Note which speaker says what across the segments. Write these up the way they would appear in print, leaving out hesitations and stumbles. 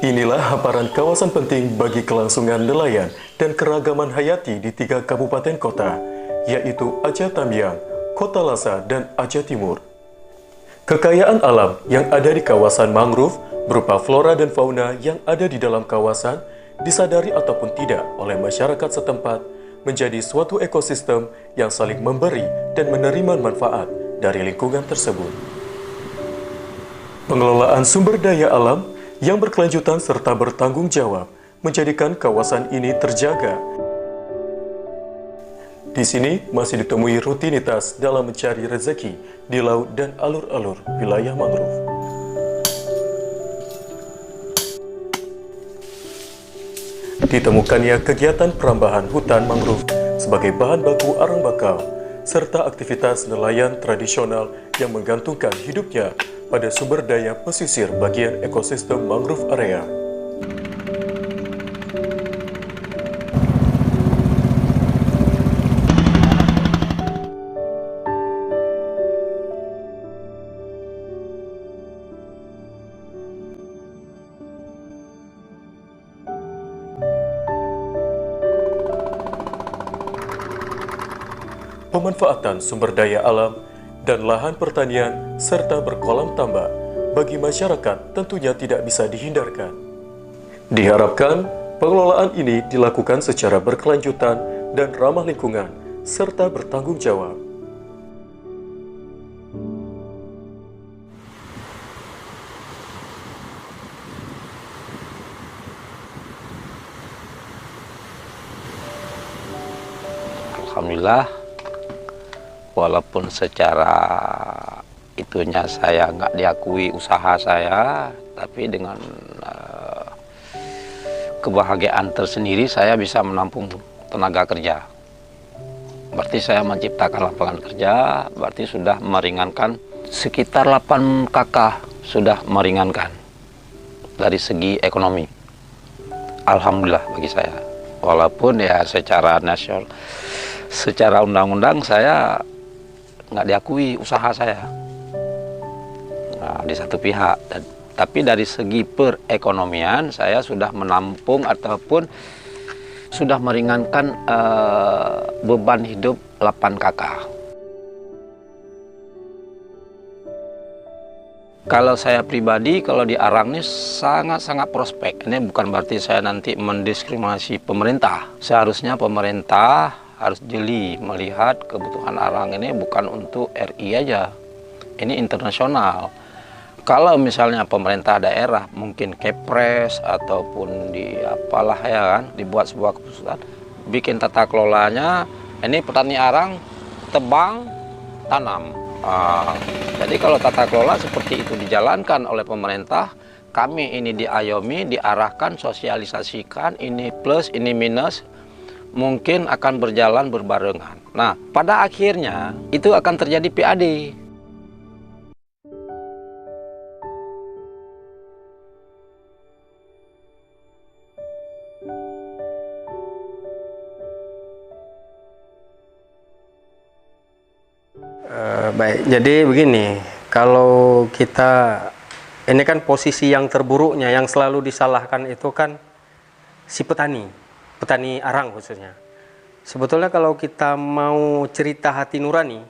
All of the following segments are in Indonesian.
Speaker 1: Inilah hamparan kawasan penting bagi kelangsungan nelayan dan keragaman hayati di 3 kabupaten kota, yaitu Aceh Tamiang, Kota Lasa, dan Aceh Timur. Kekayaan alam yang ada di kawasan mangrove berupa flora dan fauna yang ada di dalam kawasan disadari ataupun tidak oleh masyarakat setempat menjadi suatu ekosistem yang saling memberi dan menerima manfaat dari lingkungan tersebut. Pengelolaan sumber daya alam yang berkelanjutan serta bertanggung jawab menjadikan kawasan ini terjaga. Di sini masih ditemui rutinitas dalam mencari rezeki di laut dan alur-alur wilayah mangrove. Ditemukannya kegiatan perambahan hutan mangrove sebagai bahan baku arang bakau, serta aktivitas nelayan tradisional yang menggantungkan hidupnya pada sumber daya pesisir bagian ekosistem mangrove area. Pemanfaatan sumber daya alam dan lahan pertanian serta berkolam tambak bagi masyarakat tentunya tidak bisa dihindarkan. Diharapkan pengelolaan ini dilakukan secara berkelanjutan dan ramah lingkungan serta bertanggung jawab.
Speaker 2: Alhamdulillah, walaupun secara itunya saya nggak diakui usaha saya, tapi dengan kebahagiaan tersendiri saya bisa menampung tenaga kerja. Berarti saya menciptakan lapangan kerja, berarti sudah meringankan sekitar 8 kakak, sudah meringankan dari segi ekonomi. Alhamdulillah bagi saya. Walaupun ya secara nasional, secara undang-undang saya nggak diakui usaha saya. Nah, di satu pihak, tapi dari segi perekonomian saya sudah menampung ataupun sudah meringankan beban hidup 8 kakak. Kalau saya pribadi, kalau di Arang ini sangat-sangat prospek. Ini bukan berarti saya nanti mendiskriminasi pemerintah. Seharusnya pemerintah harus jeli melihat kebutuhan Arang ini bukan untuk RI aja. Ini internasional. Kalau misalnya pemerintah daerah, mungkin Kepres ataupun di apalah ya kan, dibuat sebuah keputusan, bikin tata kelolanya, ini petani Arang tebang, tanam. Jadi kalau tata kelola seperti itu dijalankan oleh pemerintah, kami ini diayomi, diarahkan, sosialisasikan, ini plus, ini minus, mungkin akan berjalan berbarengan. Nah, pada akhirnya itu akan terjadi PAD.
Speaker 3: Baik, jadi begini, kalau kita, ini kan posisi yang terburuknya, yang selalu disalahkan itu kan si petani Arang khususnya. Sebetulnya kalau kita mau cerita hati nurani,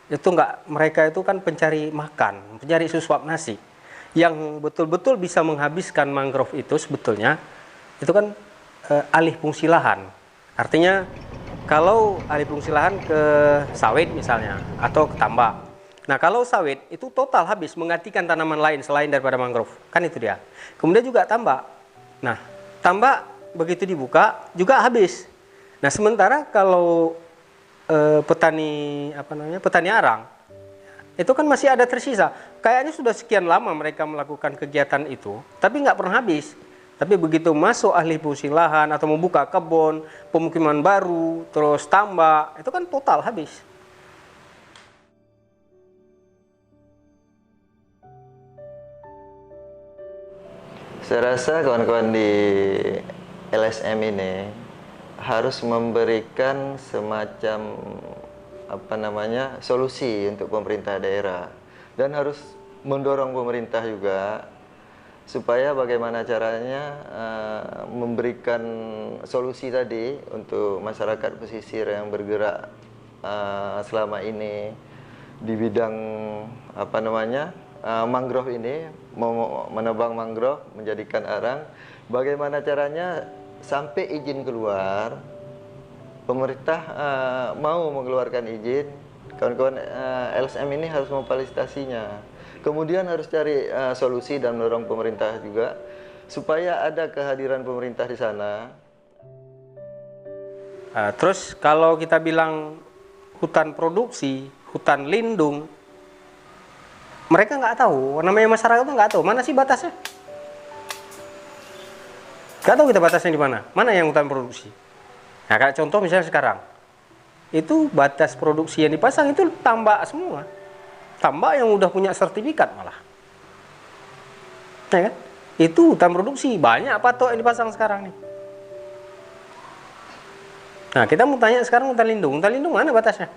Speaker 3: itu mereka itu kan pencari makan, pencari sesuap nasi. Yang betul-betul bisa menghabiskan mangrove itu sebetulnya, itu kan alih fungsi lahan. Artinya, kalau alih fungsi lahan ke sawit misalnya, atau ke tambak. Nah, kalau sawit itu total habis menggantikan tanaman lain selain daripada mangrove. Kan itu dia. Kemudian juga tambak. Nah, tambak begitu dibuka juga habis. Nah, sementara kalau petani Arang, itu kan masih ada tersisa. Kayaknya sudah sekian lama mereka melakukan kegiatan itu, tapi nggak pernah habis. Tapi begitu masuk ahli fungsi lahan atau membuka kebun, pemukiman baru, terus tambak, itu kan total habis.
Speaker 4: Saya rasa kawan-kawan di LSM ini harus memberikan semacam solusi untuk pemerintah daerah, dan harus mendorong pemerintah juga supaya bagaimana caranya memberikan solusi tadi untuk masyarakat pesisir yang bergerak selama ini di bidang mangrove ini, menebang mangrove, menjadikan arang. Bagaimana caranya sampai izin keluar, pemerintah mau mengeluarkan izin, kawan-kawan LSM ini harus memfasilitasinya. Kemudian harus cari solusi dan mendorong pemerintah juga supaya ada kehadiran pemerintah di sana.
Speaker 3: Terus kalau kita bilang hutan produksi, hutan lindung, mereka nggak tahu, namanya masyarakat itu nggak tahu mana sih batasnya. Nggak tahu kita batasnya di mana, mana yang hutan produksi. Nah, kayak contoh misalnya sekarang, itu batas produksi yang dipasang itu tambak semua. Tambak yang udah punya sertifikat malah. Ya kan? Itu hutan produksi, banyak patok yang dipasang sekarang nih. Nah, kita mau tanya sekarang hutan lindung mana batasnya?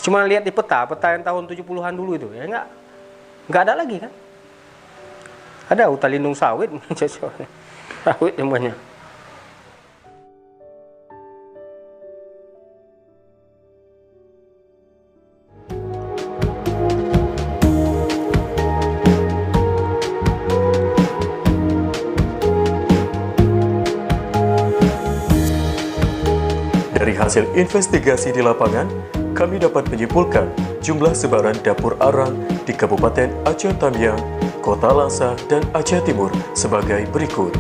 Speaker 3: Cuma lihat di peta yang tahun 70-an dulu itu, ya nggak ada lagi kan? Ada hutan lindung sawit, sawit namanya.
Speaker 1: Dari hasil investigasi di lapangan, kami dapat menyimpulkan jumlah sebaran dapur arang di Kabupaten Aceh Tamiang, Kota Lasa, dan Aceh Timur sebagai berikut.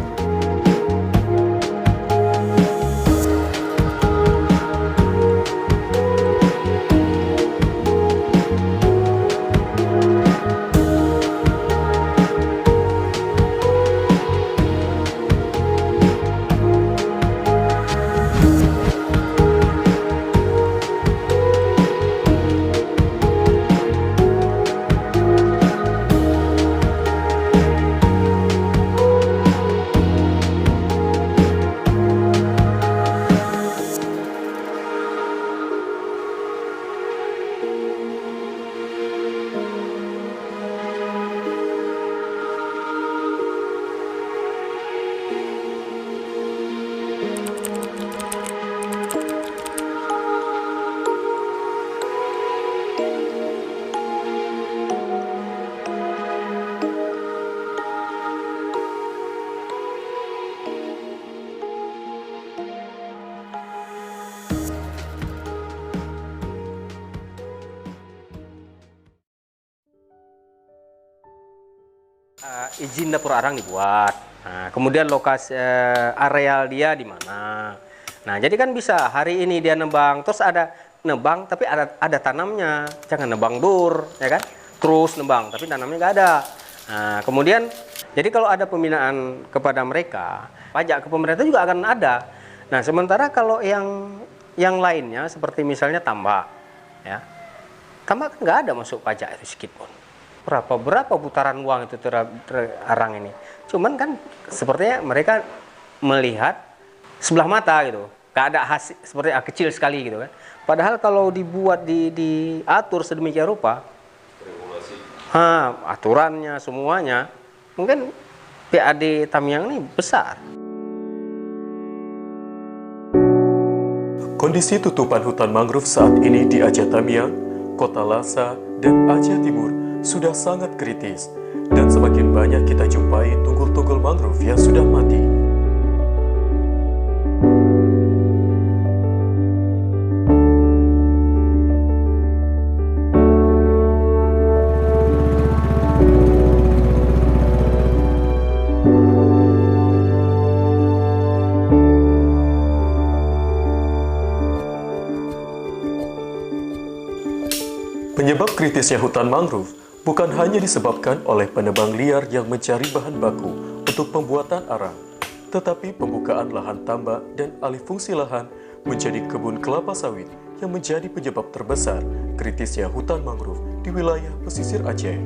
Speaker 3: Izin dapur arang dibuat. Nah, kemudian lokasi areal dia di mana. Nah, jadi kan bisa hari ini dia nebang, terus ada nebang tapi ada tanamnya. Jangan nebang dur, ya kan? Terus nebang tapi tanamnya nggak ada. Nah, kemudian jadi kalau ada pembinaan kepada mereka, pajak ke pemerintah juga akan ada. Nah, sementara kalau yang lainnya seperti misalnya tambak, ya. Tambak kan nggak ada masuk pajak itu sedikit pun. Berapa putaran uang itu arang ini. Cuman kan sepertinya mereka melihat sebelah mata gitu. Gak ada hasil, seperti kecil sekali gitu kan. Padahal kalau dibuat diatur sedemikian rupa, aturannya semuanya, mungkin PAD Tamiang ini besar.
Speaker 1: Kondisi tutupan hutan mangrove saat ini di Aceh Tamiang, Kota Lasa, dan Aceh Timur sudah sangat kritis, dan semakin banyak kita jumpai tunggul-tunggul mangrove yang sudah mati. Penyebab kritisnya hutan mangrove bukan hanya disebabkan oleh penebang liar yang mencari bahan baku untuk pembuatan arang, tetapi pembukaan lahan tambak dan alih fungsi lahan menjadi kebun kelapa sawit yang menjadi penyebab terbesar kritisnya hutan mangrove di wilayah pesisir Aceh.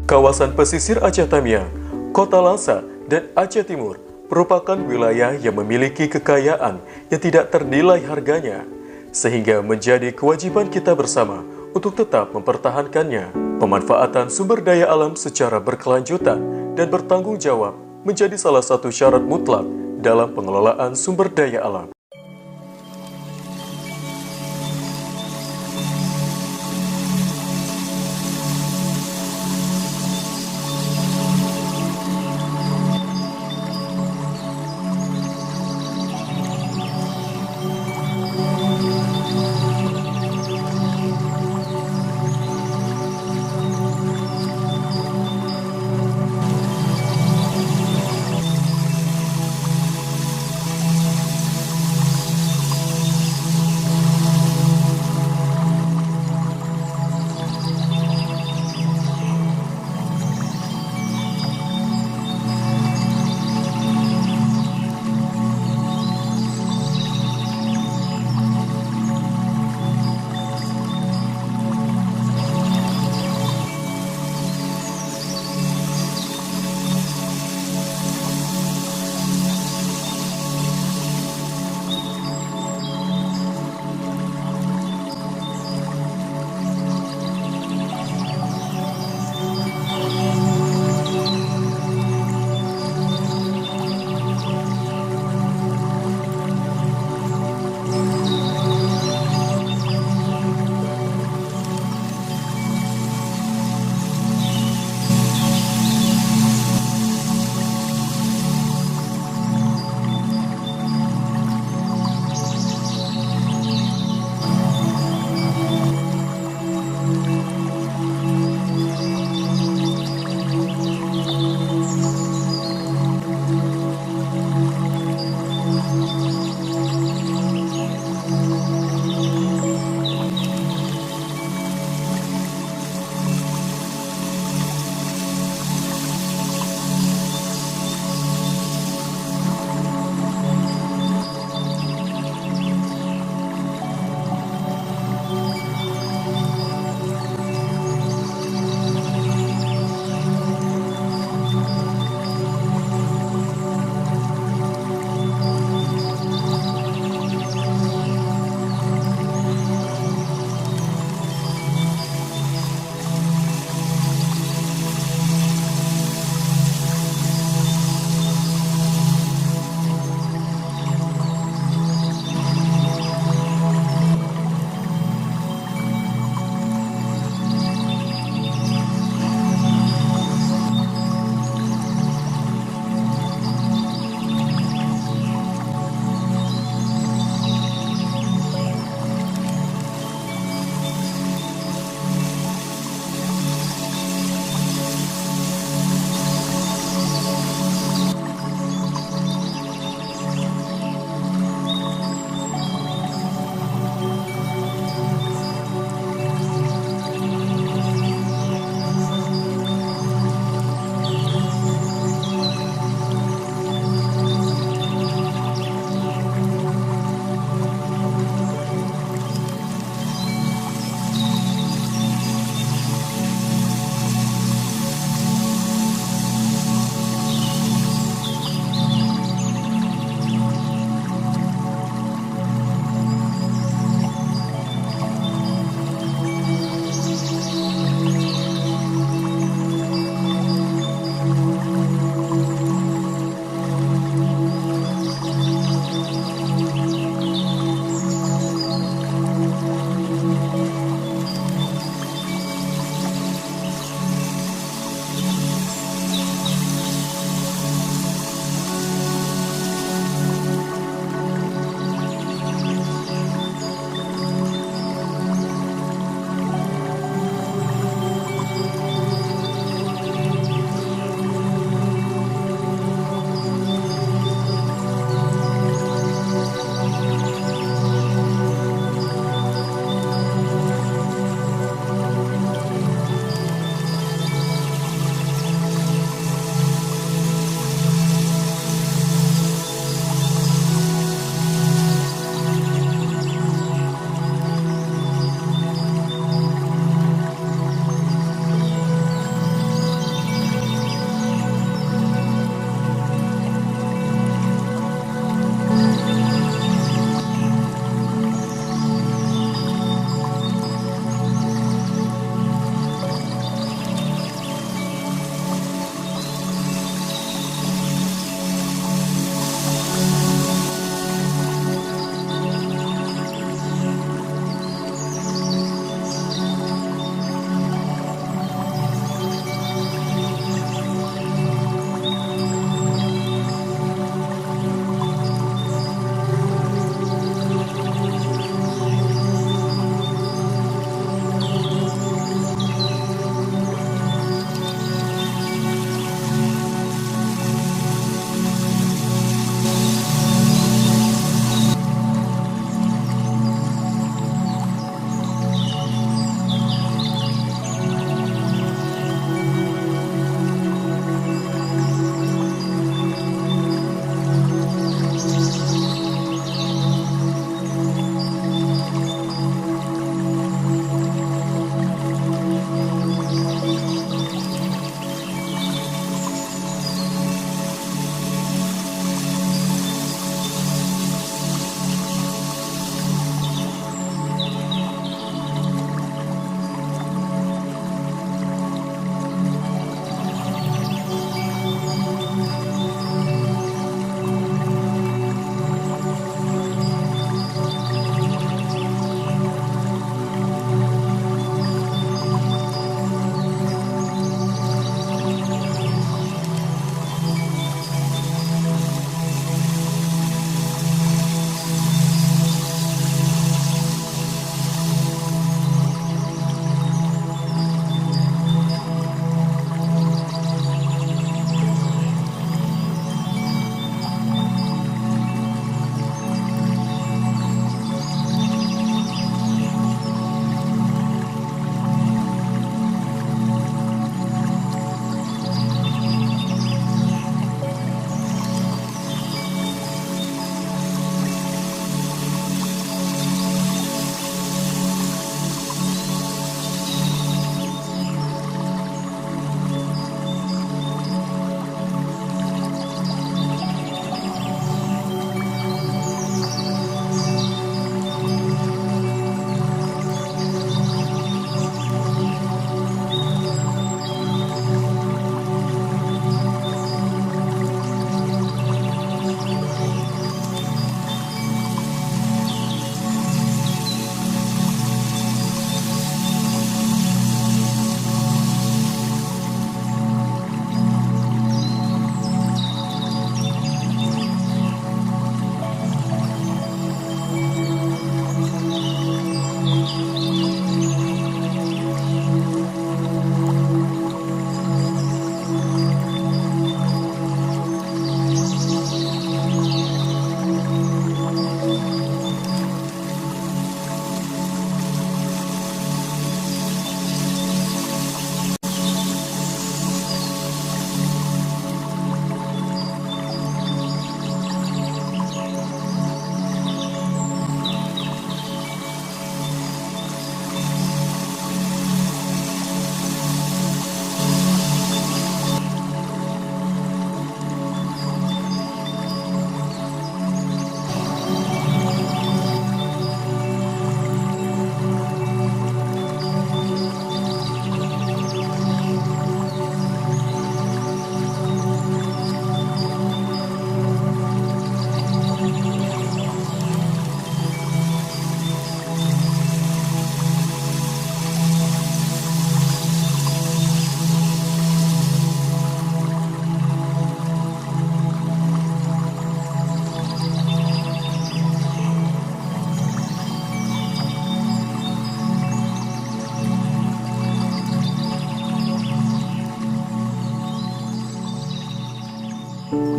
Speaker 1: Kawasan pesisir Aceh Tamiang, Kota Lasa, dan Aceh Timur merupakan wilayah yang memiliki kekayaan yang tidak ternilai harganya, sehingga menjadi kewajiban kita bersama untuk tetap mempertahankannya. Pemanfaatan sumber daya alam secara berkelanjutan dan bertanggung jawab menjadi salah satu syarat mutlak dalam pengelolaan sumber daya alam.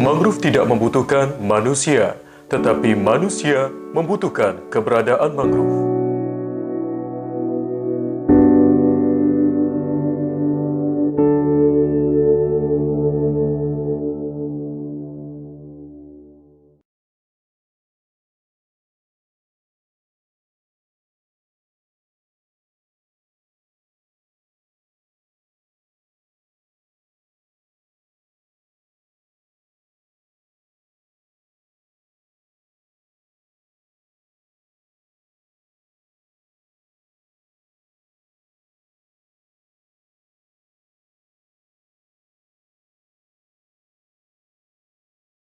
Speaker 1: Mangrove tidak membutuhkan manusia, tetapi manusia membutuhkan keberadaan mangrove.